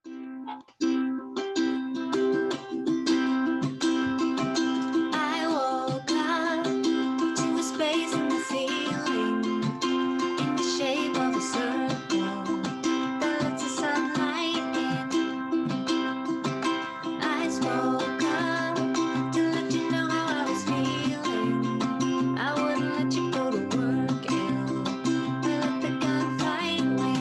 I woke up to a space in the ceiling in the shape of a circle that lets the sunlight in. I spoke up to let you know how I was feeling. I wouldn't let you go to work ill. I let the gunfight win.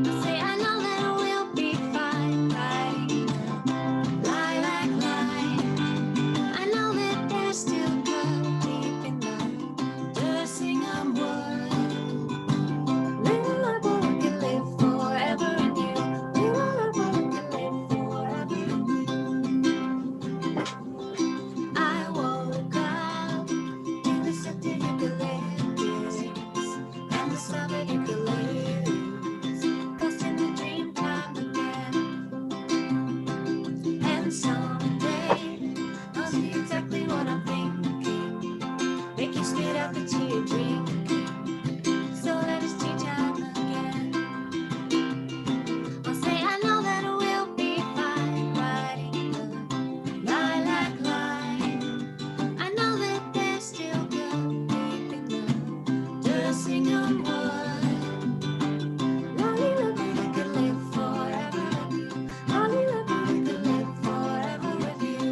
I say I know that we'll be fine, riding the lilac line. I know that there's still good deep in the dressing of wood. Little I boy can live forever in you. Little I boy can live forever in you. I woke up to the scent of eucalyptus and the sound of ukuleles, lost in the dream time again. And someday I'll see exactly what I'm thinking, make you spit out the tea you're drinking, so let us tea time again. I'll say I know that we'll be fine, riding the lilac line. I know that there's still good deep in the dressing of wood. Lolly, lolly, we could live forever with you. Lolly, lolly, we could live forever with you.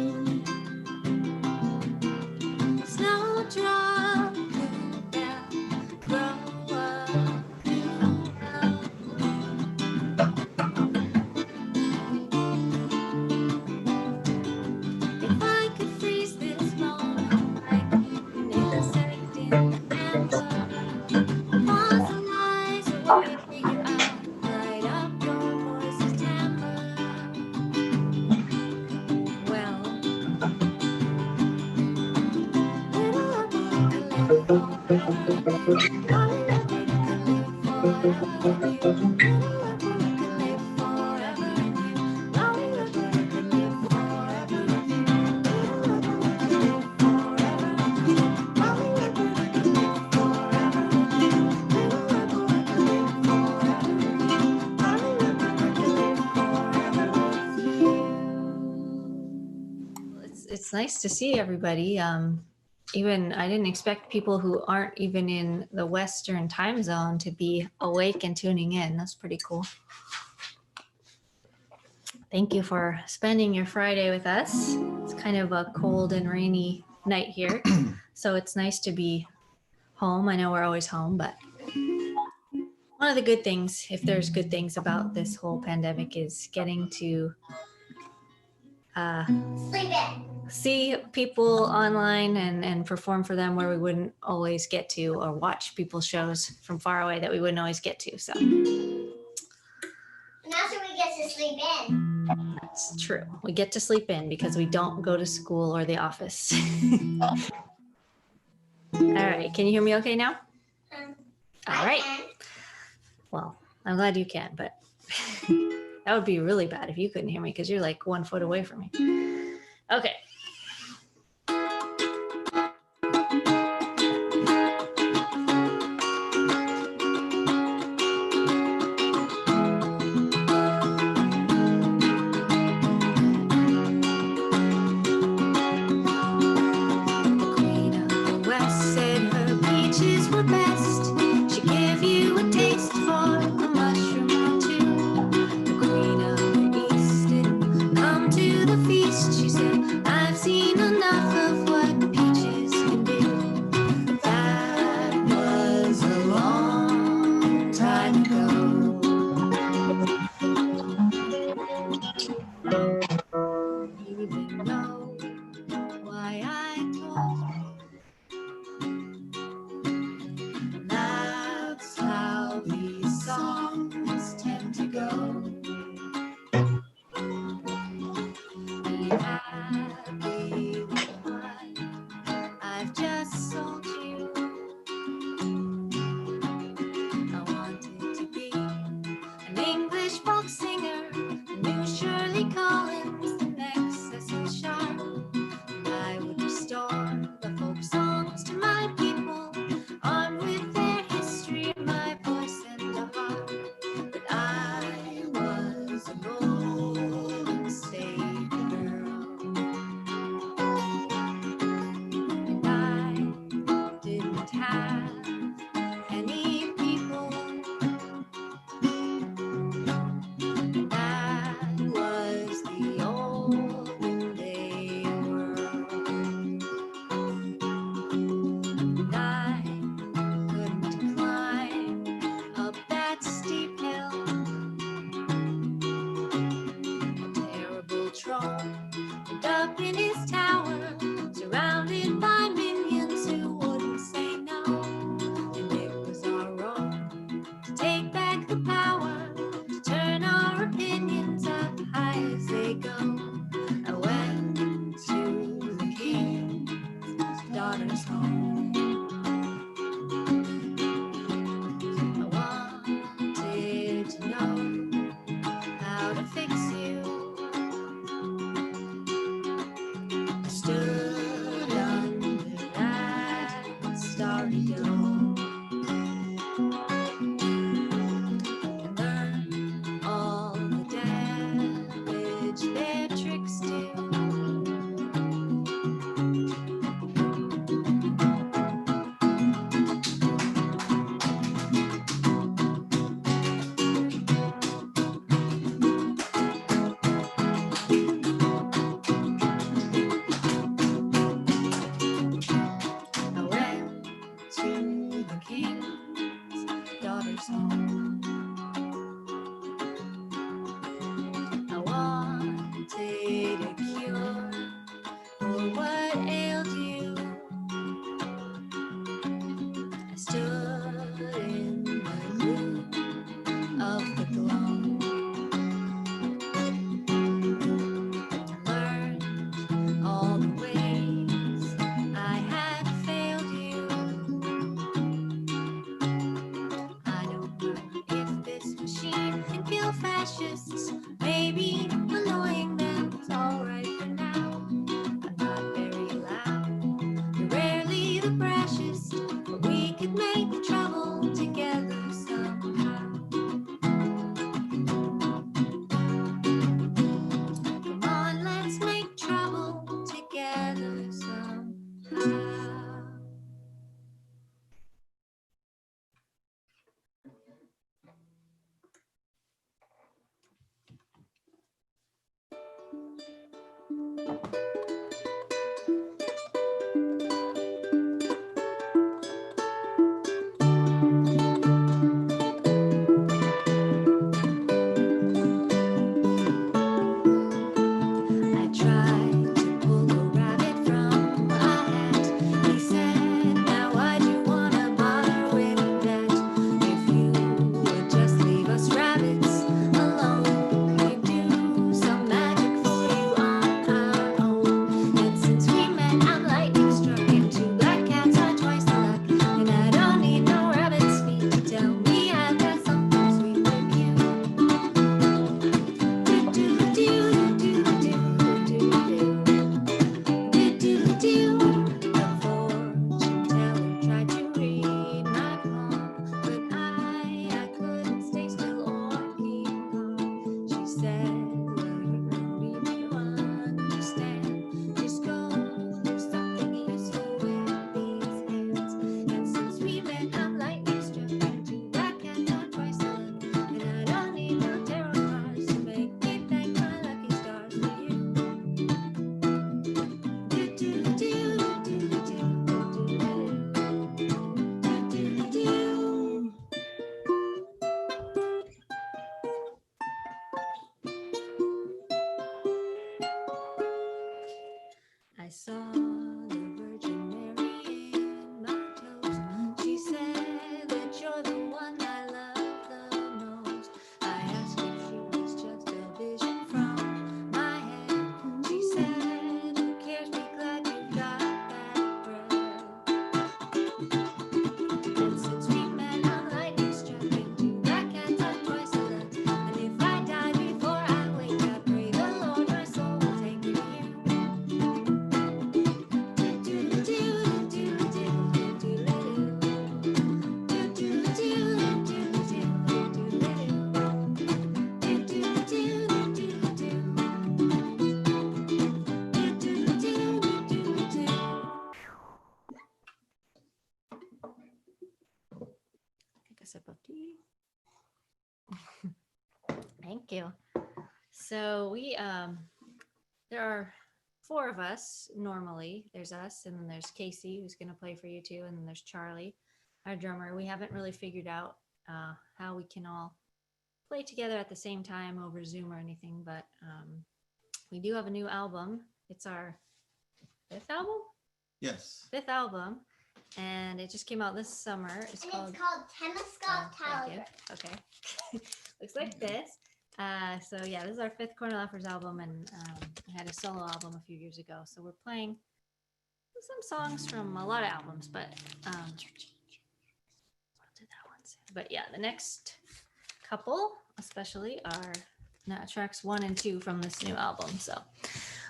Snowdrop, bluebell, grow up, bluebell. If I could freeze this moment like an innocent in the amber, fossilize away out, light up your voice's timbre. Well, little I boy could live forever with you. Lolly, lolly, we could live forever with you. Little I boy could live forever in you. Lolly, lolly, we could live forever with you. Little I boy could live forever with you. Lolly, lolly, we could live forever with you. Little I boy could live forever with you. Lolly, lolly, we could live forever with you. It's nice to see everybody. Even I didn't expect people who aren't even in the Western time zone to be awake and tuning in. That's pretty cool. Thank you for spending your Friday with us. It's kind of a cold and rainy night here, so it's nice to be home. I know we're always home, but one of the good things, if there's good things about this whole pandemic, is getting to Sleep in. see people online and perform for them where we wouldn't always get to, or watch people's shows from far away that we wouldn't always get to. So And also we get to sleep in. that's true. We get to sleep in because we don't go to school or the office. All right. Can you hear me okay now? All right. I can. Well, I'm glad you can, but that would be really bad if you couldn't hear me because you're like 1 foot away from me. Okay. The Queen of the West said her peaches were best. She gave you a taste for a mushroom or two. The Queen of the East didn't come to the feast. comes home. I wanted a cure for what ailed you. I stood in the gloom of the gloam, learned all the ways I had failed you. I don't know if this machine can kill fascists. Maybe annoying them's alright for now. I'm not very loud, you're rarely the brashest, but we could make trouble together somehow. Come on, let's make trouble together somehow. I tried to pull a rabbit from a hat. He said, now why'd you wanna bother with that? If you would just leave us rabbits alone, we'd do some magic for you on our own. And since we met, I'm lightning struck, and two black cats are twice the luck. And I don't need no rabbit's feet to tell me I've got something sweet with you. Do do do do do do. The fortune teller tried to read my palm, but I couldn't stay still or keep calm. She said, well, you don't need to understand. Just go do something useful with these hands. And since we met, I'm lightning struck, and two black cats are twice the luck. And I don't need no tarot cards to make me thank my lucky stars for you. I saw the Virgin Mary in my toes. She said that you're the one I love the most. I asked if she was just a vision from my head. She said, who cares, be glad you got that breath. And since we met, I'm lightning struck, and two black cats are twice the luck. And if I die before I wake, I pray the Lord my soul will take me to you. Take a sip of tea. Thank you. So there are four of us normally. There's us, and then there's Casey, who's going to play for you too, and then there's Charlie, our drummer. We haven't really figured out how we can all play together at the same time over Zoom or anything, but we do have a new album. It's our fifth album? Yes. Fifth album, and it just came out this summer. It's called Telescope thank you. Tower. Okay. Looks like this. So yeah, this is our fifth Corner Laughers album, and I had a solo album a few years ago. So we're playing some songs from a lot of albums, but we'll do that one soon. But yeah, the next couple especially are tracks 1 and 2 from this new album. So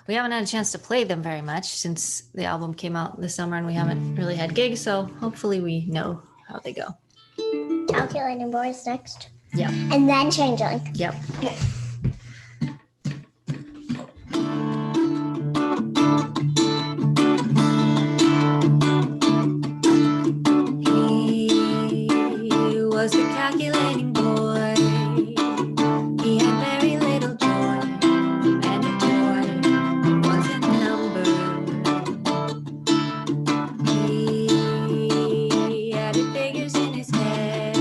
we haven't had a chance to play them very much since the album came out this summer, and we haven't really had gigs. So hopefully we know how they go. Calculating boys next. Yep. And then changeling. Yep. He was the calculating boy. He had very little joy, and the joy wasn't numbered. He added figures in his head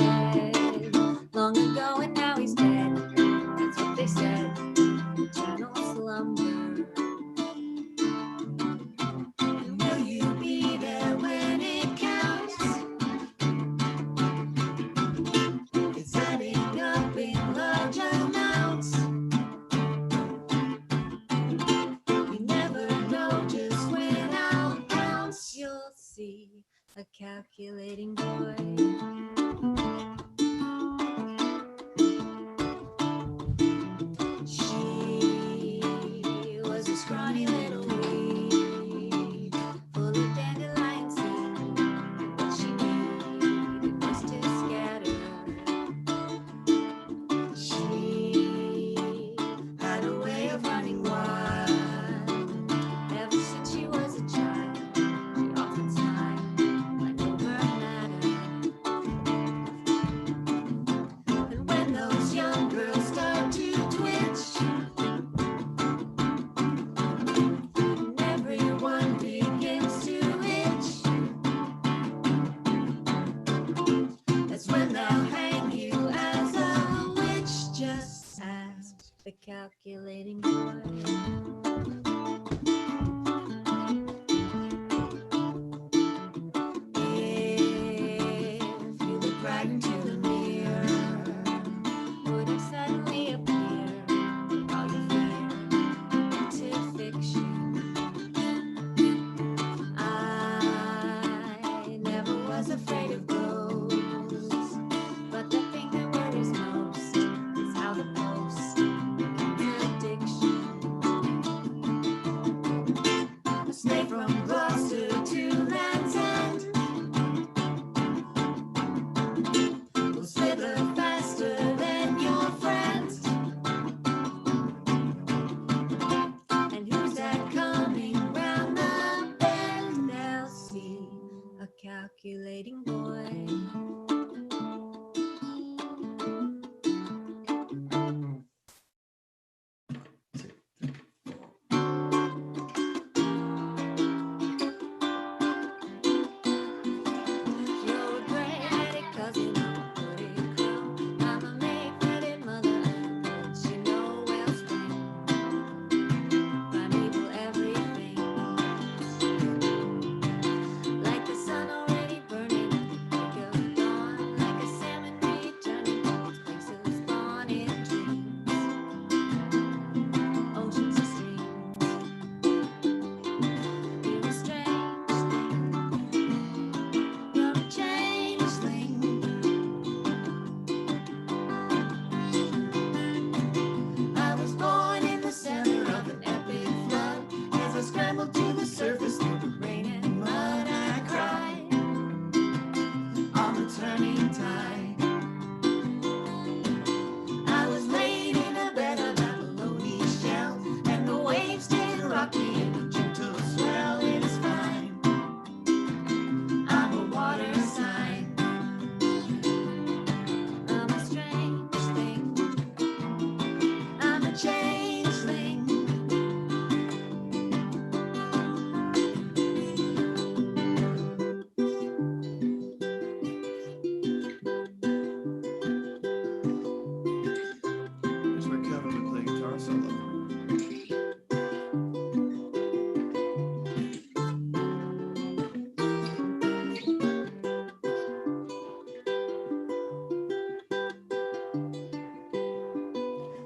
calculating boy. She was a scrawny little weed, full of dandelion seed. What she needed was to scatter. She had a way of running wild. Ever since she was a child, she often smiled like no bird matter. And when those young girls start to twitch, and everyone begins to itch, that's when they'll hang you as a witch. Just ask the calculating boy. If you look right into the mirror, would it suddenly appear that all you fear into fiction? I never was afraid of ghosts, but the thing that worries most is how the post contradiction. A snake from Gloucester to Land's End will slither faster than your friends. And who's that coming round the bend? They'll see a calculating boy. You're a gray-headed cousin of a pretty girl. I'm a make-headed mother, and don't you know wellspring, primeval everything. Like the sun already burning at the break of dawn, like a salmon returning to its places born in dreams, oceans and streams. You're a strange thing. You're a changeling. I was born in the center of an epic flood. As I scrambled to the surface through the rain and mud, I cried on the turning tide. I was laid in a bed of abalone shell, and the waves did rock me in a gentle swell. It is fine, I'm a water sign. I'm a strange thing. I'm a changeling. Here's where Kevin would play guitar solo.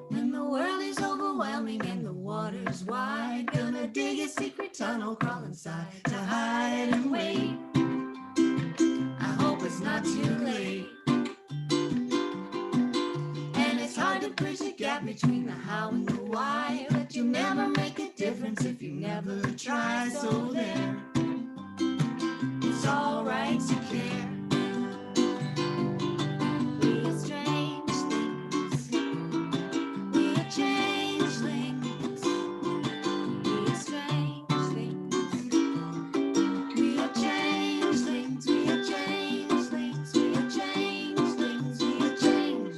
When the world is overwhelming and the water's wide, gonna dig a secret tunnel, crawl inside to hide and wait. I hope it's not too late. And it's hard to bridge the gap between the how and the why, but you'll never make a difference if you never try. So there, it's alright to care. We are strange things. We are changelings. We are strange things. We are changelings. We are changelings. We are changelings. We are change.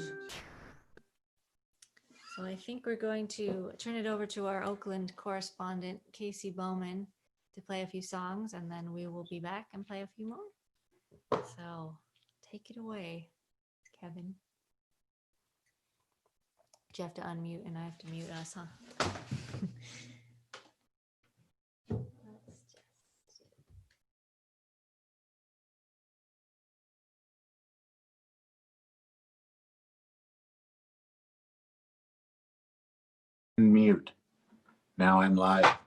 So I think we're going to turn it over to our Oakland correspondent, KC Bowman, to play a few songs, and then we will be back and play a few more. So take it away, Kevin. You have to unmute and I have to mute us, huh? Let's just Mute. Now I'm live. All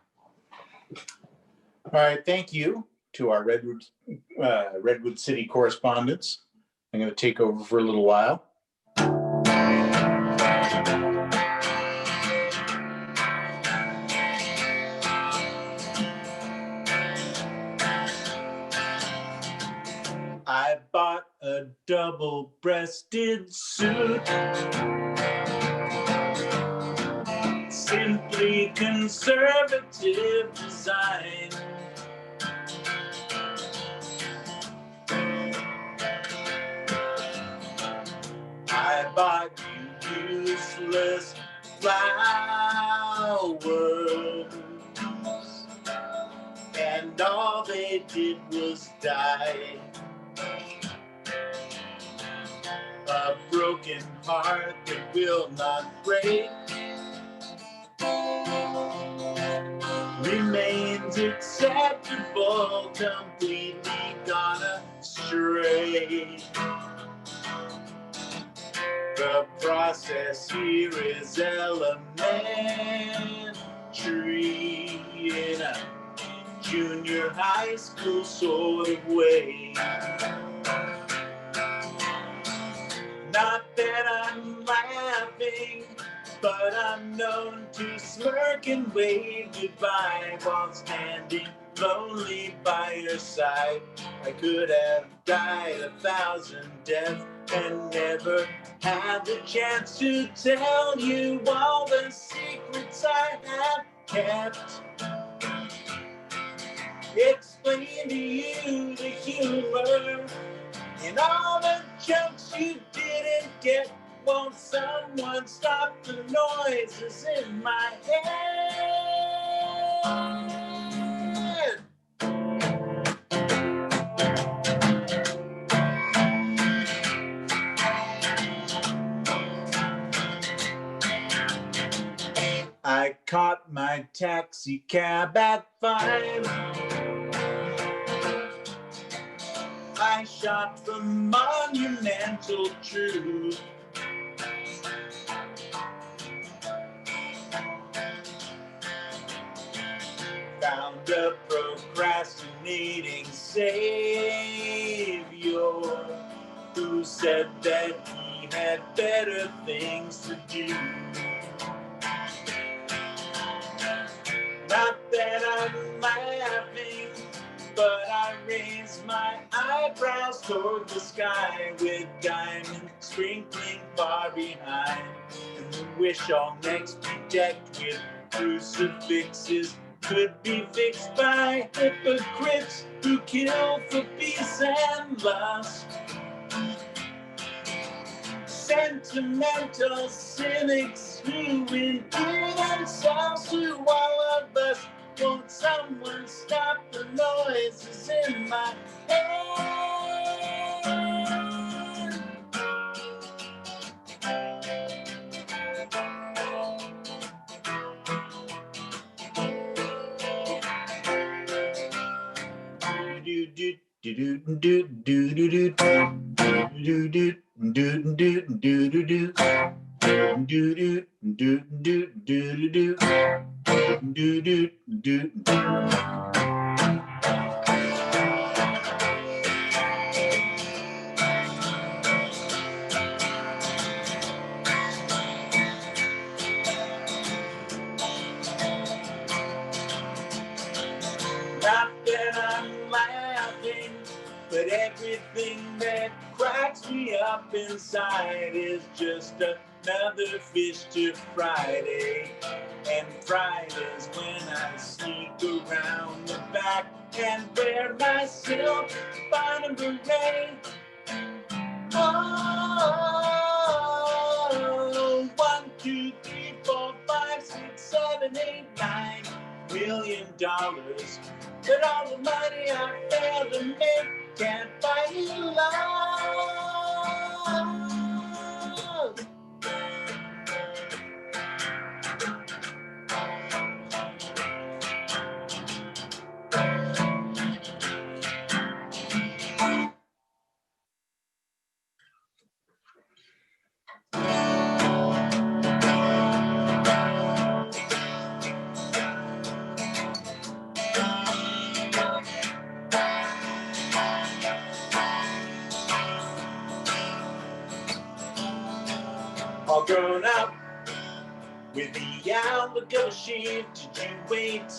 right, thank you. to our Redwood City correspondence. I'm going to take over for a little while. I bought a double-breasted suit, simply conservative design. I bought you useless flowers, and all they did was die. A broken heart that will not break remains acceptable, completely gone astray. The process here is elementary in a junior high school sort of way. Not that I'm laughing, but I'm known to smirk and wave goodbye while standing lonely by your side. I could have died 1,000 deaths and never had the chance to tell you all the secrets I have kept. Explain to you the humor in all the jokes you didn't get. Won't someone stop the noises in my head? I caught my taxi cab at 5. I shot the monumental truth. Found a procrastinating savior who said that he had better things to do. Not that I'm laughing, but I raise my eyebrows toward the sky with diamonds sprinkling far behind. And the wish all next be decked with crucifixes could be fixed by hypocrites who kill for peace and lust. Sentimental cynics who endear themselves to all of us. Won't someone stop the noises in my head? Do do do do do do do do do do do do do do do. Do do do do do do do do do. Not that I'm laughing, but everything that cracks me up inside is just another fish to Friday. And Friday's when I sneak around the back and wear my silk bottom beret. Oh, 1, 2, 3, 4, 5, 6, 7, 8, $9 million. But all the money I failed to make can't buy you love. all grown up. With the outlook of a sheep, did you wait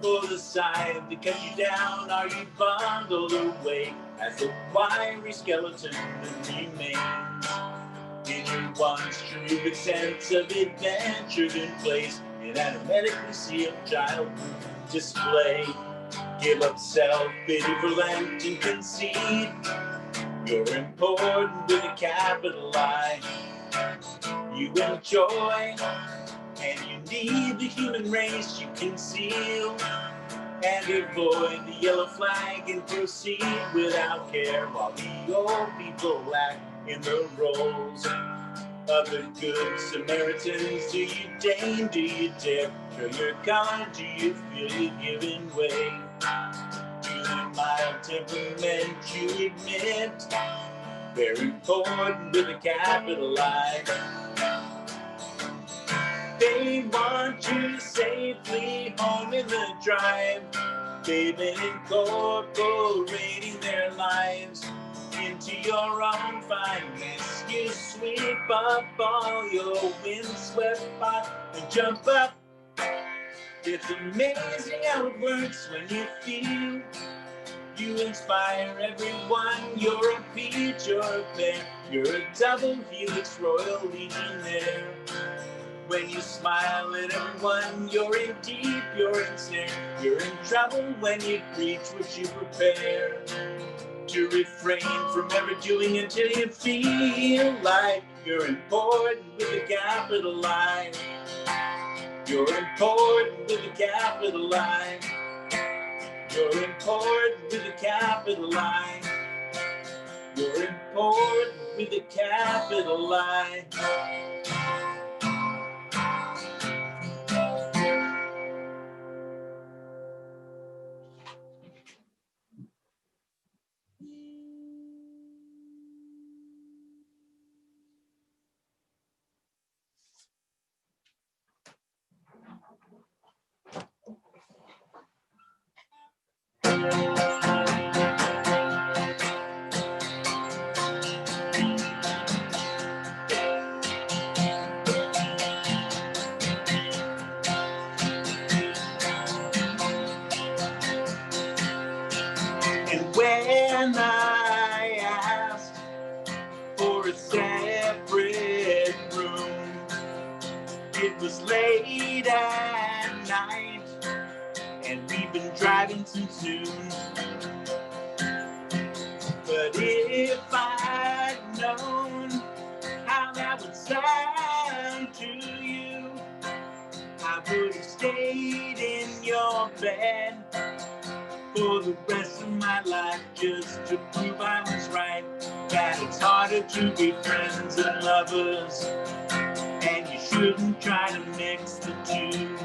for the sign to cut you down? Are you bundled away as a wiry skeleton that remains? Did your once cherubic sense of adventure been placed in an hermetically sealed childhood display? Give up self-pity for Lent and concede you're important with a capital I. You enjoy and you need the human race you conceal, and avoid the yellow flag and proceed without care while the old people act in the roles of the good Samaritans. Do you deign, do you dare show your color? Do you feel you're giving way to the mild temperament you admit? Very important with a capital I. They want you safely home in the drive. They've been incorporating their lives into your own fineness. You sweep up all your windswept pot and jump up. It's amazing how it works when you feel you inspire everyone. You're a peach, you're a pear, you're a double helix royal legionnaire. When you smile at everyone, you're in deep, you're in snare. You're in trouble when you preach what you prepare to refrain from ever doing until you feel like you're important with a capital I. You're important with a capital I. You're important with a capital I. You're important with a capital I. And when I asked for a separate room, it was late at night, and we've been driving since noon. But if I'd known how that would sound to you, I would have stayed in your bed for the rest of my life, just to prove I was right, that it's harder to be friends than lovers, and you shouldn't try to mix the two.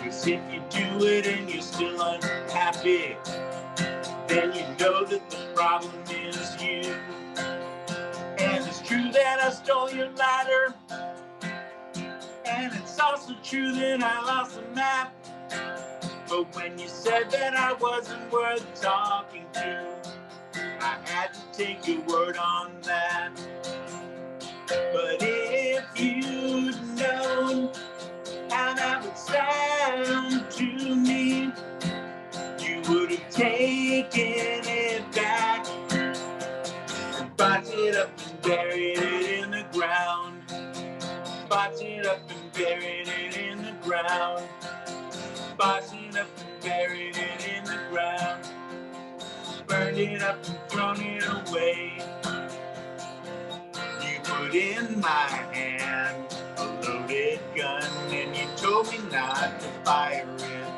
Cause if you do it and you're still unhappy, then you know that the problem is you. And it's true that I stole your ladder, and it's also true that I lost the map. But when you said that I wasn't worth talking to, I had to take your word on that. But if you'd known how that would sound to me, you would have taken it back and boxed it up and buried it in the ground. Boxed it up and buried it in the ground. Boxed it up and buried it in the ground. Burned it up and thrown it away. You put in my hand a loaded gun, and you told me not to fire it.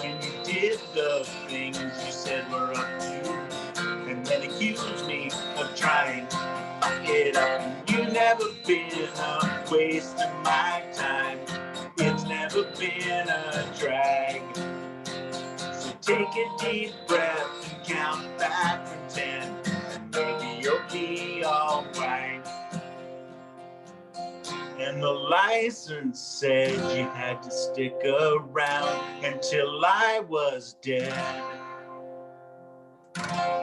When you did the things you said were up to, and then accused me of trying to fuck it up. And you never been a waste of my time. It's never been a drag. So take a deep breath and count back from 10, and maybe you'll be alright. And the license said you had to stick around until I was dead.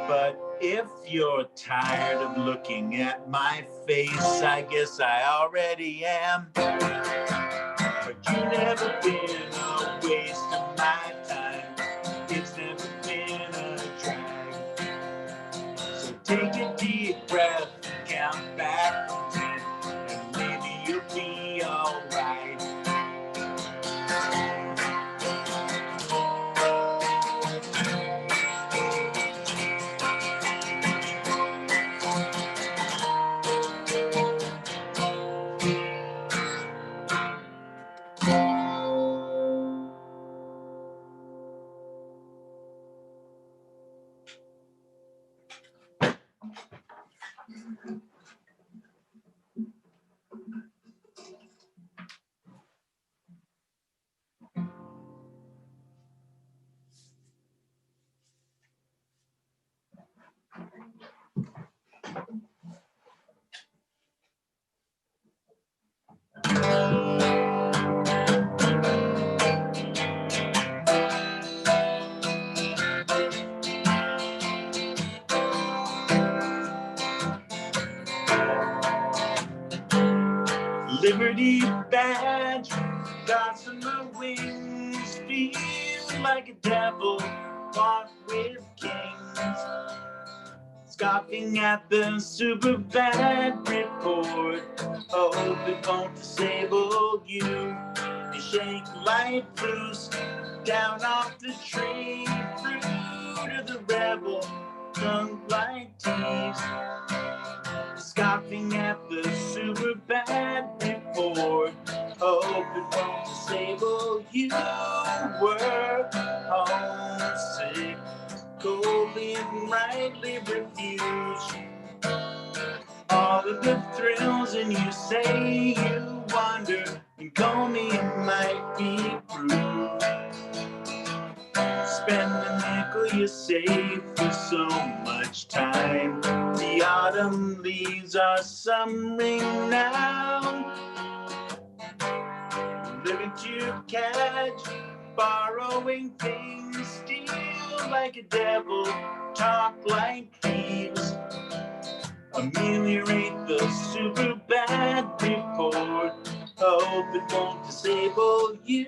But If you're tired of looking at my face, I guess I already am. But you never been a waste of my time. It's never been a drag. So take a deep breath and count back from 10, and maybe you'll be alright. Liberty badge, gossamer wings, feel like a devil, walk with kings. Scoffing at the super bad report, hope it won't disable you. You shake light loose, down off the tree, fruit of the rebel, tongue like tease. Scoffing at the super bad report, hope it won't disable you. Work homesick, coldly and rightly refuse all of the thrills, and you say you wonder, and call me, it might be through. Spend the nickel you save for so much time. The autumn leaves are summering now. Living to catch, borrowing things, steal like a devil, talk like thieves. Ameliorate the super bad report, hope it won't disable you.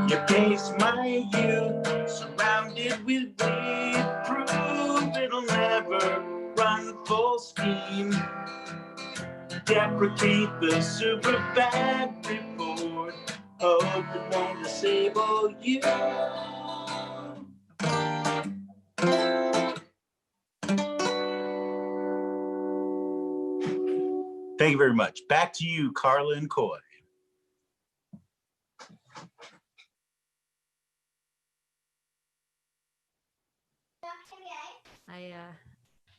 You pace my youth, surrounded with weed, prove it'll never run full steam. Deprecate the super bad report, hope it won't disable you. Thank you very much. Back to you, Karla and Khoi.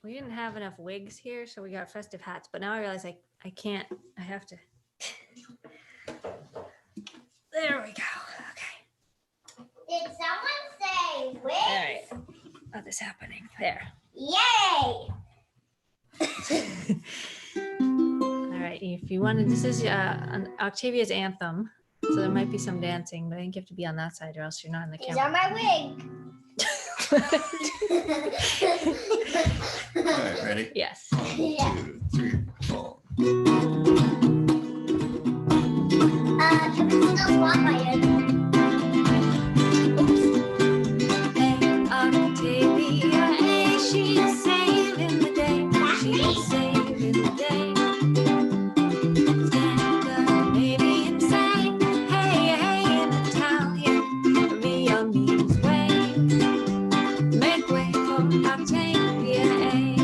We didn't have enough wigs here, so we got festive hats. But now I realize I can't. I have to. There we go. Okay. Did someone say All wig? right. Oh, this happening. There. Yay! All right. If you wanted, this is Octavia's anthem, so there might be some dancing, but I think you have to be on that side, or else you're not in the These camera. are my wig. All right, ready? Yes. 1, 2, 3, 4. Can we still walk by it? Hey, Octavia, hey, she's saving the day. She's saving the day. Stand up, baby, and say, hey, hey, in Italian, Via means way. Make way for Octavia, hey.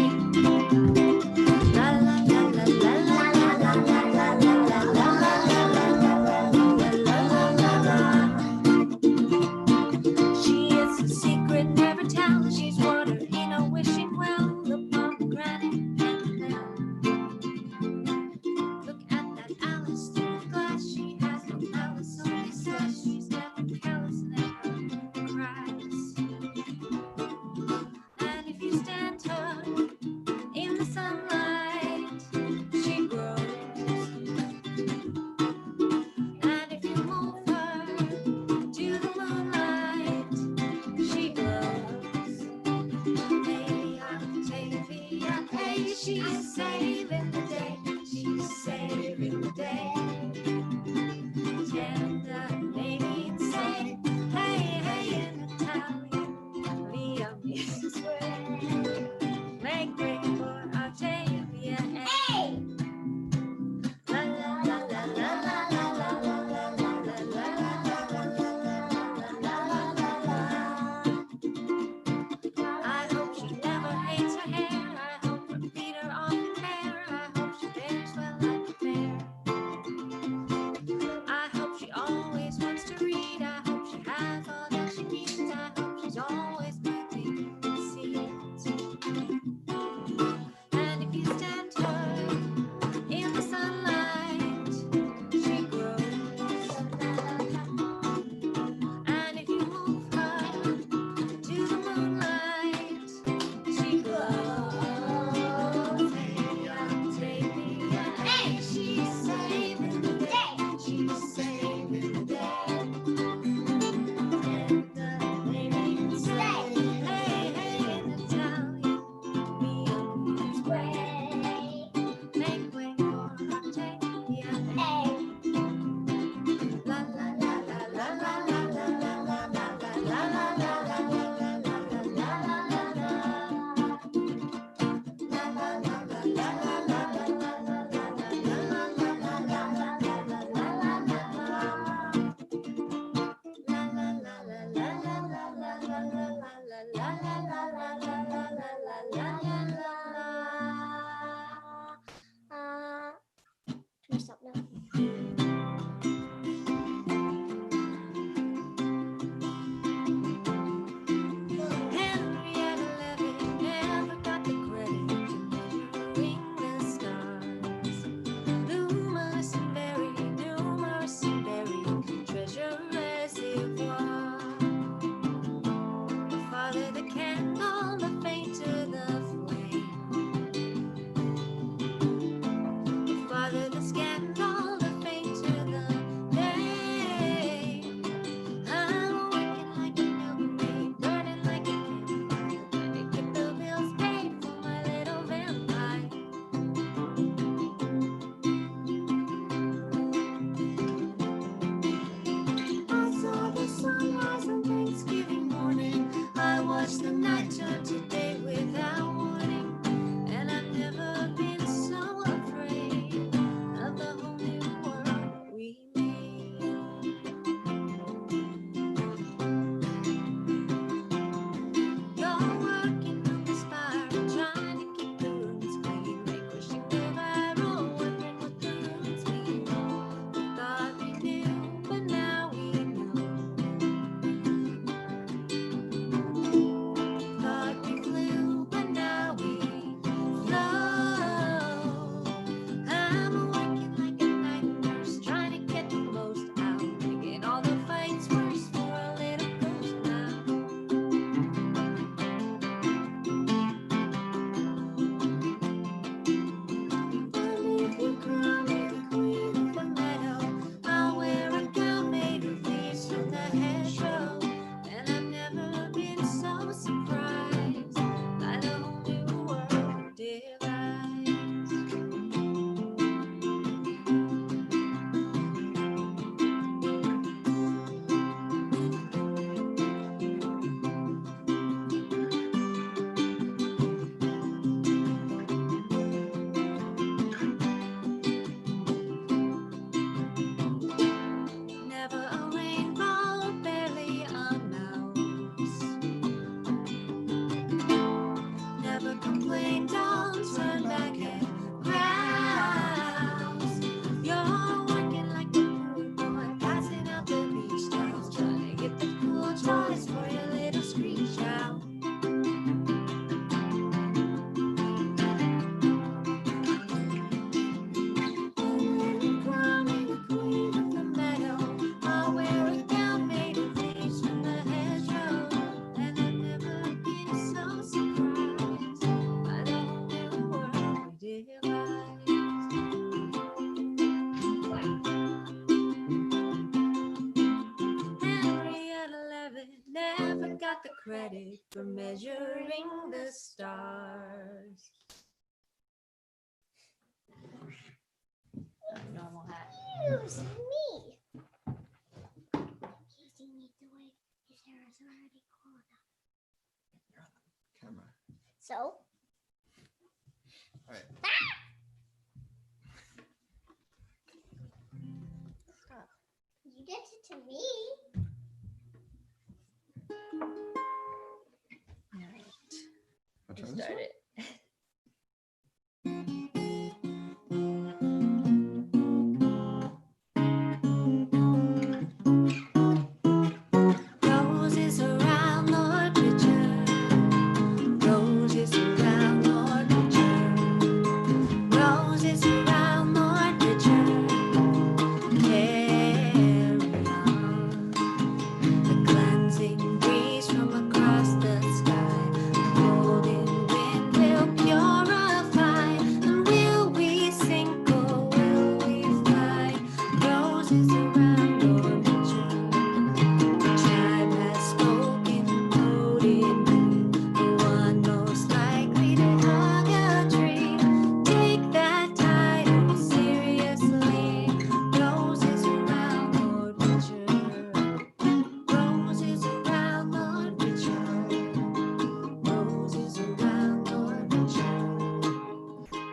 La la la la la la la la la la la la la la la la la la la la. got the credit for measuring the stars. Normal hat. Excuse me. Casey needs to wait. His hair is already cold. Camera. So? All right. Stop. You did it to me. All right. I'll You turn this start one. it. Roses around Lord Richard. Roses around Lord Richard. Roses around Lord Richard. Carry on. The cleansing breeze from across the sky. The golden wind will purify. And will we sink or will we fly? Roses around Lord Richard. The tribe has spoken, voted me the one most likely to hug a tree. Take that title seriously. Roses around Lord Richard. Roses around Lord Richard. Roses around Lord Richard.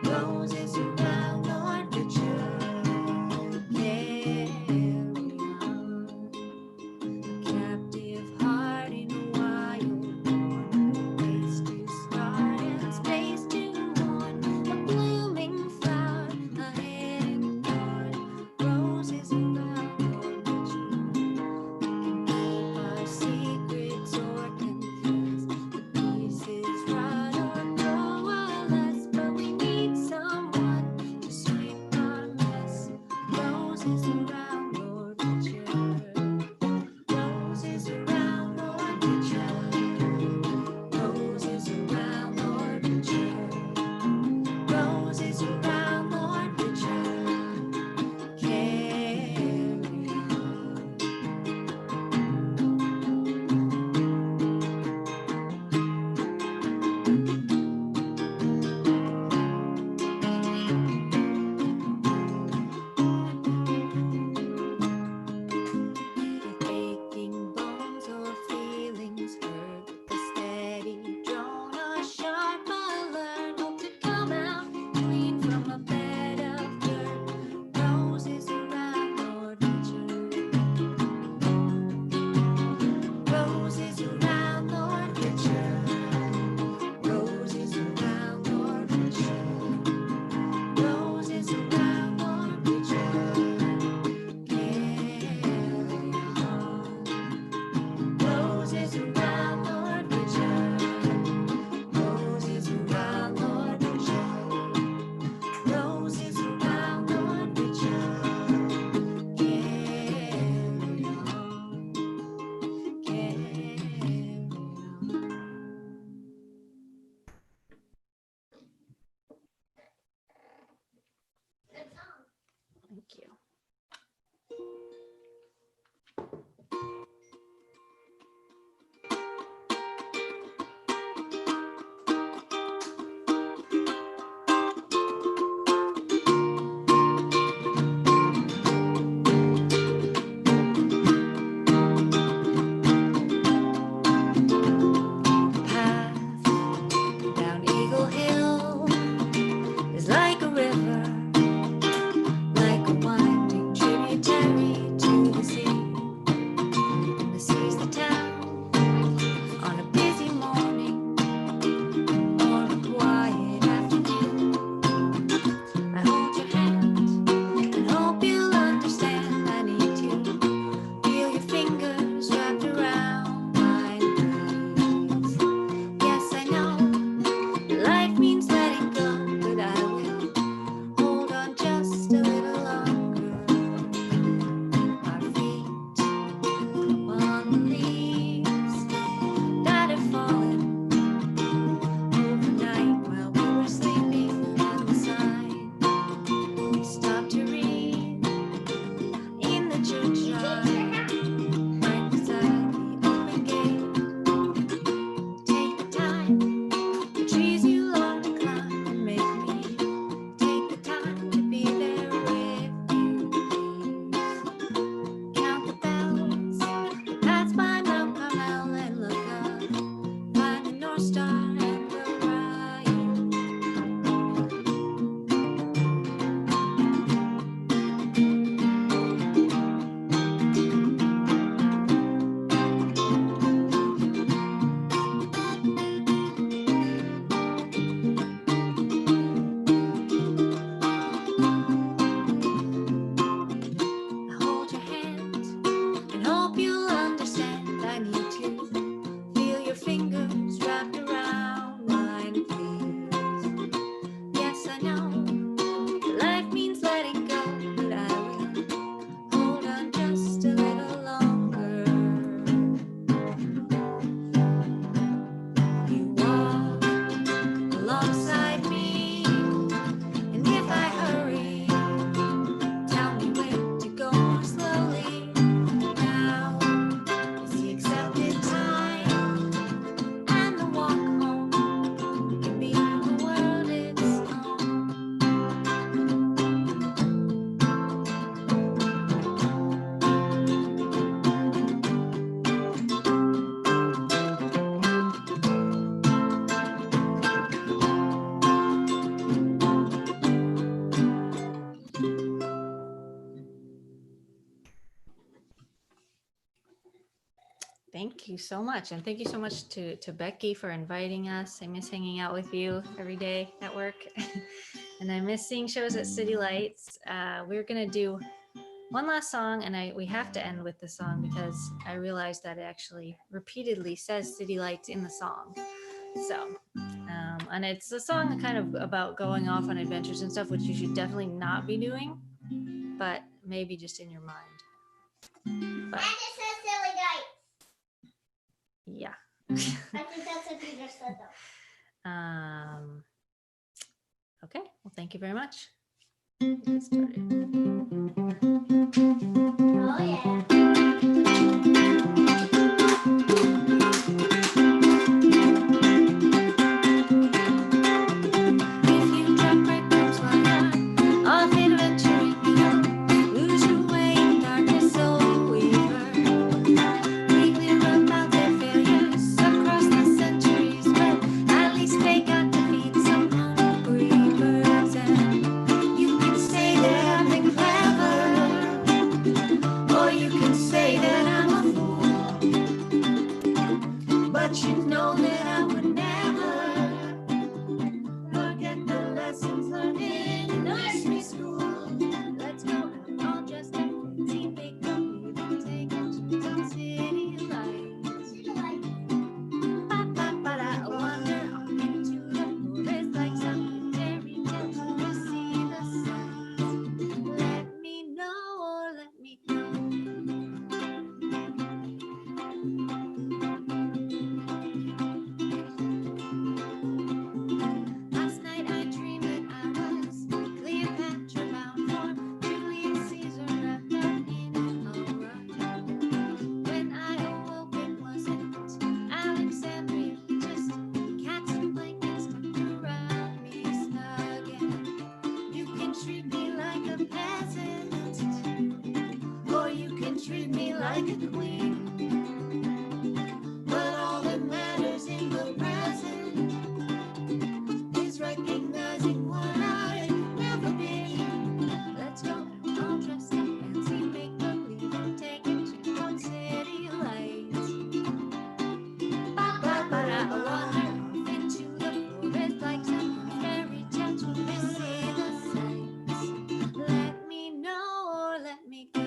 Roses around Lord Richard. Carry on. Captive heart in a wild morn, place to start and space to mourn. A blooming flower, a hidden thorn. Roses around Lord Richard. We can keep our secrets or confess. The pieces rot or coalesce, but we need someone to sweep our mess. Roses around Lord Richard. Roses around Lord Richard. Roses around Lord Richard. Roses around Lord Richard. Carry on. With aching bones or feelings hurt, with a steady drone or sharp alert, hope to come out clean from a bed of dirt. Roses around Lord Richard. Roses around Lord Richard. Roses around Lord Richard. Roses around Lord Richard. Carry on. Roses around Lord Richard. Roses around Lord Richard. Roses around Lord Richard. Carry on. Carry on. Good song. Thank you. Path down Eagle Hill is like a river, like a winding tributary to the sea. And the sea's the town on a busy morning or a quiet afternoon. I hold your hand and hope you'll understand. I need to feel your fingers wrapped around my knees. Yes, I know life means letting go, but I will hold on just a little longer. Our feet on the leaves that have fallen overnight while we were sleeping on the side. We stopped to read in the churchyard right beside the open gate. Thank you so much. And thank you so much to Becky for inviting us. I miss hanging out with you every day at work. And I miss seeing shows at City Lights. We're going to do one last song, and we have to end with the song because I realized that it actually repeatedly says City Lights in the song. So, and it's a song kind of about going off on adventures and stuff, which you should definitely not be doing, but maybe just in your mind. But, And it says silly guys. yeah. I think that's what you just said though. Okay, well, thank you very much. Get started. Oh yeah. If you drop breadcrumbs while you're off adventuring, you'll lose your way in darkness, so we've heard. We clear about their failures across the centuries, but at least they got to feed some hungry birds. And you can say that I've been clever, or you can say that I'm a fool, but you know that I would never forget the lessons learned in nursery school. Let's go out all dressed up, fancy, make believe, and take a trip to City Lights. Ba-ba-ba-da, I wander off into the forest like some fairy tale to see the sights. Let me know or let me go. Last night I dreamed that I was Cleopatra bound for Julius Caesar wrapped up in a rug. When I awoke it wasn't Alexandria, just cats and blankets tucked around me snug. And you can treat me like a peasant, or you can treat me like a queen. But all that matters in the present is recognizing what I've never been. Let's go all dressed up, fancy, make believe, and take a trip on City Lights. Ba-ba-ba-da, I wander off into the forest like some fairy tale to see the sights. Let me know or let me go.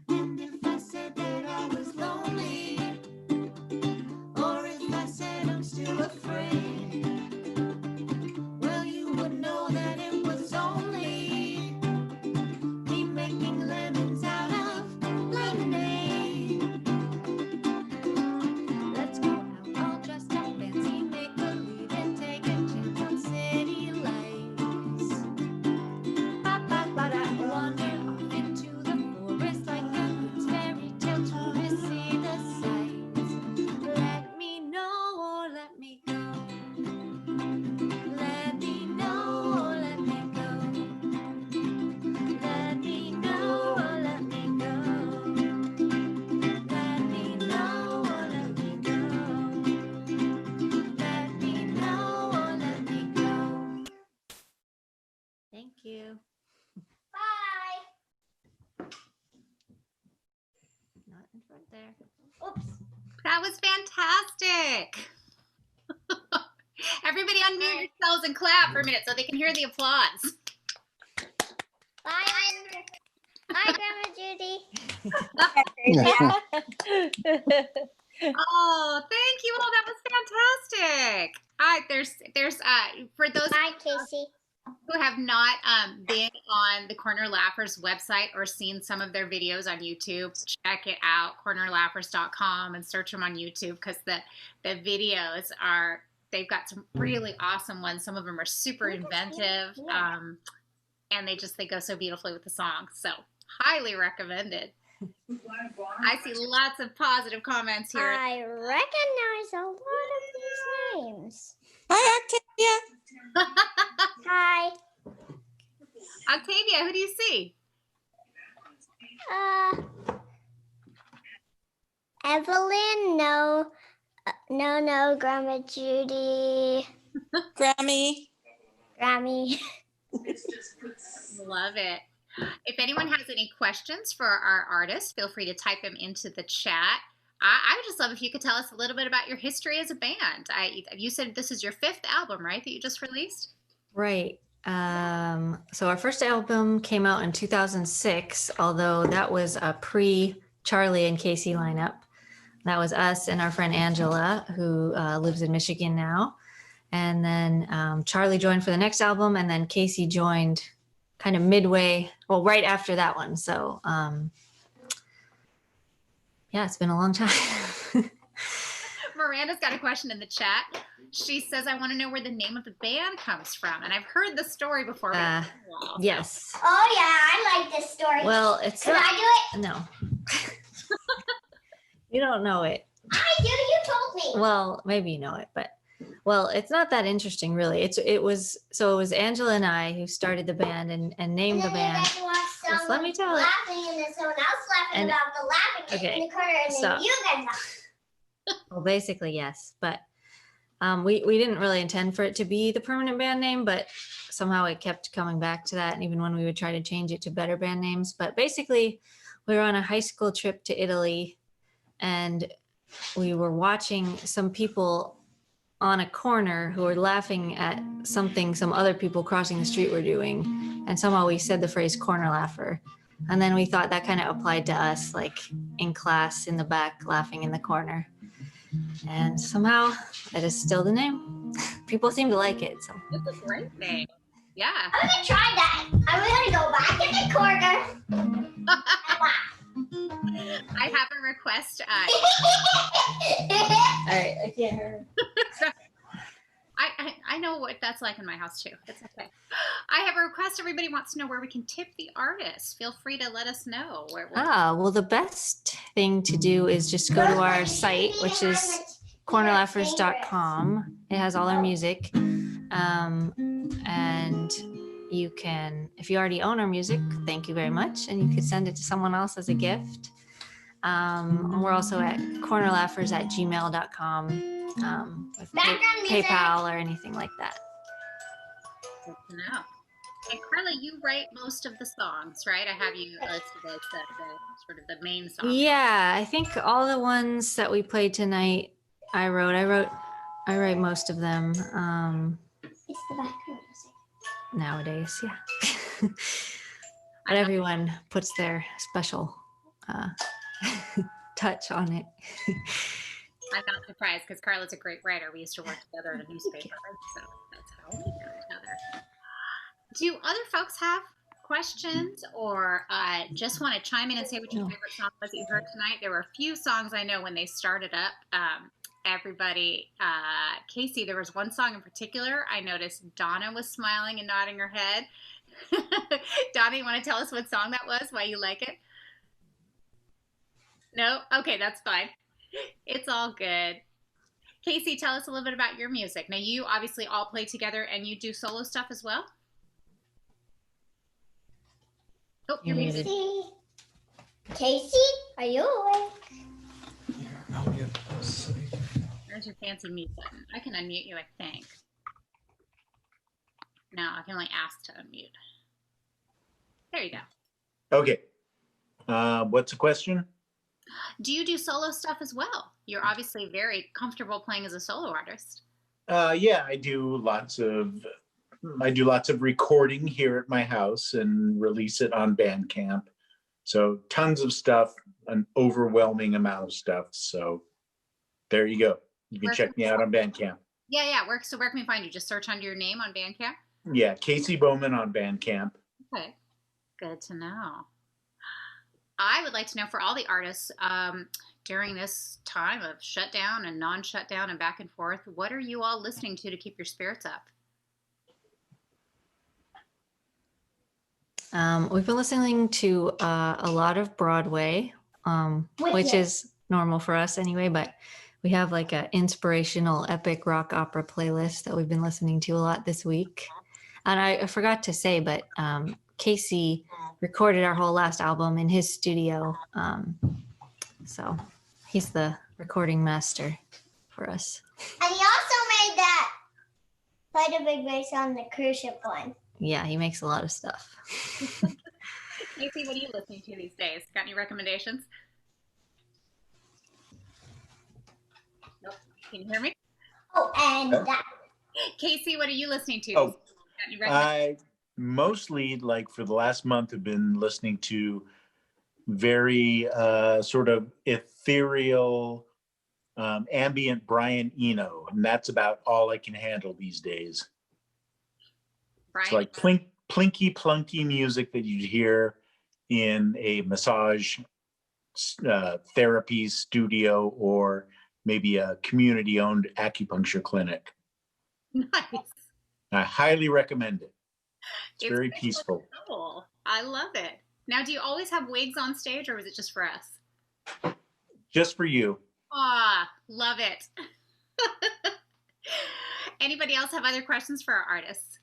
And if I said that I was lonely, or if I said I'm still afraid, well, you would know that it was only me making lemons out of lemonade. Let's go out all dressed up, fancy, make believe, and take a chance on City Lights. Ba-ba-ba-da, I wander off into the forest like a good fairy tale to see the sights. Let me know or let me go. Let me know or let me go. Let me know or let me go. Let me know or let me go. Let me know or let me go. Thank you. Bye. Not in front there. Oops. That was fantastic. Everybody unmute yourselves and clap for a minute so they can hear the applause. Bye. Bye, Grandma Judy. Oh, thank you all. That was fantastic. There's for those Bye, Casey. who have not been on the Corner Laughers website or seen some of their videos on YouTube, check it out, cornerlaughers.com, and search them on YouTube because the videos they've got some really awesome ones. Some of them are super inventive, and they go so beautifully with the song. So highly recommended. I see lots of positive comments here. I recognize a lot of these names. Hi, Octavia. Hi. Octavia, who do you see? Evelyn, no, Grandma Judy, Grammy. Grammy. Love it. If anyone has any questions for our artists, feel free to type them into the chat. I would just love if you could tell us a little bit about your history as a band. You said this is your 5th album, right, that you just released? Right. So our first album came out in 2006, although that was a pre-Charlie and KC lineup. That was us and our friend Angela, who lives in Michigan now. And then Charlie joined for the next album, and then KC joined kind of midway, well, right after that one. So yeah, it's been a long time. Miranda's got a question in the chat. She says, I want to know where the name of the band comes from. And I've heard the story before. But it's been a while. Yes. Oh yeah, I like this story. Well, it's Can not, I do it? no. You don't know it. I do. You told me. Well, maybe you know it, but well, it's not that interesting, really. It was Angela and I who started the band and named the band. Just let me tell it. Laughing and then someone else laughing And- about the laughing okay, in the corner, and stop. then you guys laugh. Well, basically, yes, but we didn't really intend for it to be the permanent band name, but somehow it kept coming back to that. And even when we would try to change it to better band names, but basically, we were on a high school trip to Italy, and we were watching some people on a corner who were laughing at something some other people crossing the street were doing. And somehow we said the phrase corner laugher. And then we thought that kind of applied to us, like in class in the back, laughing in the corner. And somehow that is still the name. People seem to like it. So It's a great name. Yeah. I'm gonna try that. I'm gonna go back in the corner and laugh. I have a request. all right, I can't hear. I know what that's like in my house too. It's okay. I have a request. Everybody wants to know where we can tip the artist. Feel free to let us know. Well, the best thing to do is just go to our site, which is cornerlaughers.com. It has all our music. And you can, if you already own our music, thank you very much. And you could send it to someone else as a gift. We're also at cornerlaughers@gmail.com with Background music. PayPal or anything like that. Good to know. And Karla, you write most of the songs, right? I have you listed as the sort of the main song. Yeah, I think all the ones that we played tonight, I write most of them. It's the background music. Nowadays, yeah. But everyone puts their special touch on it. I'm not surprised because Karla's a great writer. We used to work together at a newspaper, so that's how we know each other. Do other folks have questions or just want to chime in and say what your favorite song was that you heard tonight? There were a few songs I know when they started up. Everybody, Casey, there was one song in particular. I noticed Donna was smiling and nodding her head. Donna, you want to tell us what song that was, why you like it? No? Okay, that's fine. It's all good. Casey, tell us a little bit about your music. Now, you obviously all play together and you do solo stuff as well? Oh, you're muted. Casey, are you awake? There's your fancy mute button. I can unmute you, I think. No, I can only ask to unmute. There you go. Okay. What's the question? Do you do solo stuff as well? You're obviously very comfortable playing as a solo artist. Yeah, I do lots of recording here at my house and release it on Bandcamp. So tons of stuff, an overwhelming amount of stuff. So there you go. You can check me out on Bandcamp. Yeah. So where can we find you? Just search under your name on Bandcamp? Yeah, KC Bowman on Bandcamp. Okay. Good to know. I would like to know for all the artists during this time of shutdown and non-shutdown and back and forth, what are you all listening to keep your spirits up? We've been listening to a lot of Broadway, which is normal for us anyway, but we have like an inspirational epic rock opera playlist that we've been listening to a lot this week. And I forgot to say, but Casey recorded our whole last album in his studio. So He's the recording master for us. And he also made that quite a big bass on the cruise ship one. Yeah, he makes a lot of stuff. Casey, what are you listening to these days? Got any recommendations? Nope. Can you hear me? Oh, and that. Casey, what are you listening to? Oh, Got any recommendations? I mostly, like for the last month, have been listening to very sort of ethereal, ambient Brian Eno, and that's about all I can handle these days. Brian? It's like plinky plunky music that you'd hear in a massage therapy studio or maybe a community-owned acupuncture clinic. Nice. I highly recommend it. It's very so peaceful. Cool. I love it. Now, do you always have wigs on stage, or was it just for us? Just for you. Ah, love it. Anybody else have other questions for our artists?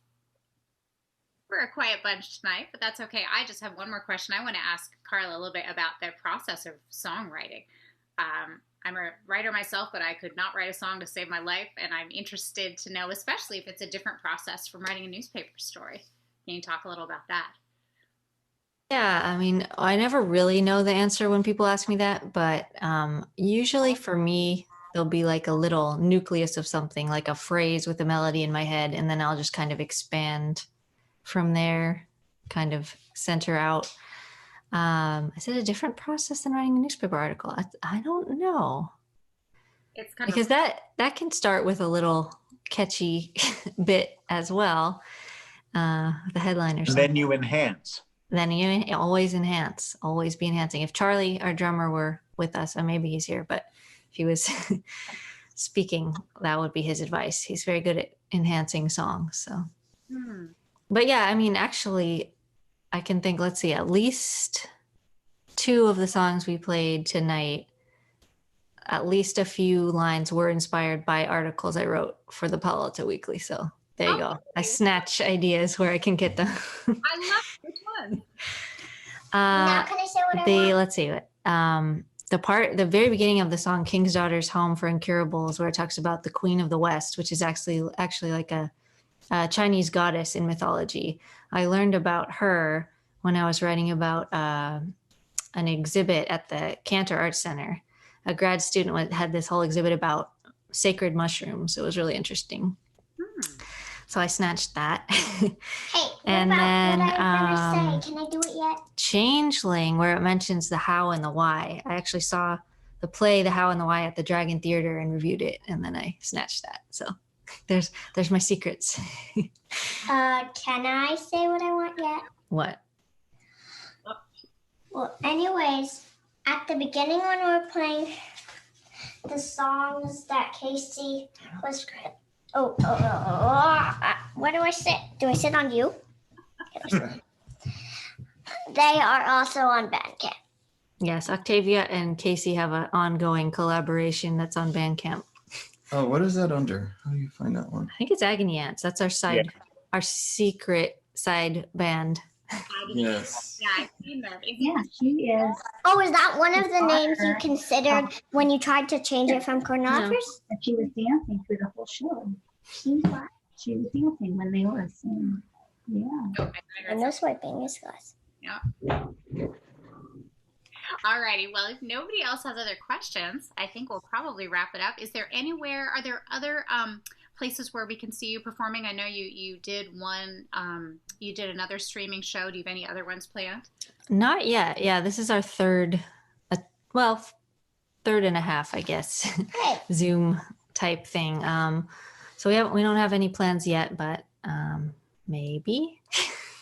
We're a quiet bunch tonight, but that's okay. I just have one more question. I want to ask Karla a little bit about the process of songwriting. I'm a writer myself, but I could not write a song to save my life, and I'm interested to know, especially if it's a different process from writing a newspaper story. Can you talk a little about that? Yeah, I mean, I never really know the answer when people ask me that, but usually for me, there'll be like a little nucleus of something, like a phrase with a melody in my head, and then I'll just kind of expand from there, kind of center out. Is it a different process than writing a newspaper article? I don't know. It's kind Because of that can start with a little catchy bit as well, the headline or And something. then you enhance. Then you always enhance, always be enhancing. If Charlie, our drummer, were with us, and maybe he's here, but if he was speaking, that would be his advice. He's very good at enhancing songs. So, But yeah, I mean, actually, I can think, let's see, at least 2 of the songs we played tonight, at least a few lines were inspired by articles I wrote for the Palo Alto Weekly. So there you go. I snatch ideas where I can get them. I love it. Which one? Now can I say what I want? Let's see what the very beginning of the song King's Daughter's Home for Incurables, where it talks about the Queen of the West, which is actually like a Chinese goddess in mythology. I learned about her when I was writing about an exhibit at the Cantor Arts Center. A grad student had this whole exhibit about sacred mushrooms. It was really interesting. So I snatched that. Hey, what And about then, what I was gonna say? Can I do it yet? Changeling, where it mentions the how and the why. I actually saw the play The How and the Why at the Dragon Theater and reviewed it, and then I snatched that. So there's my secrets. Can I say what I want yet? What? Well, anyways, at the beginning when we were playing the songs that Casey was... Where do I sit? Do I sit on you? They are also on Bandcamp. Yes, Octavia and Casey have an ongoing collaboration that's on Bandcamp. Oh, what is that under? How do you find that one? I think it's Agony Ants. That's our secret side band. Yes. Yeah, I've seen them. Yeah, she is. Oh, is that one of the names you considered when you tried to change it from Cornelius? And she was dancing through the whole show. She was dancing when they were singing. Yeah. Oh, And no swiping is glass. Yeah. All righty. Well, if nobody else has other questions, I think we'll probably wrap it up. Are there other places where we can see you performing? I know you did one, you did another streaming show. Do you have any other ones planned? Not yet. Yeah, this is our third and a half, I guess, Hey. Zoom type thing. So we don't have any plans yet, but maybe.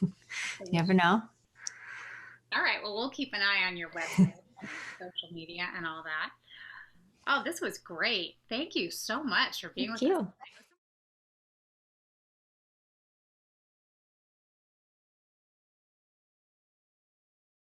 You never know. All right. Well, we'll keep an eye on your website, and social media, and all that. Oh, this was great. Thank you so much for being Thank with you. us. It was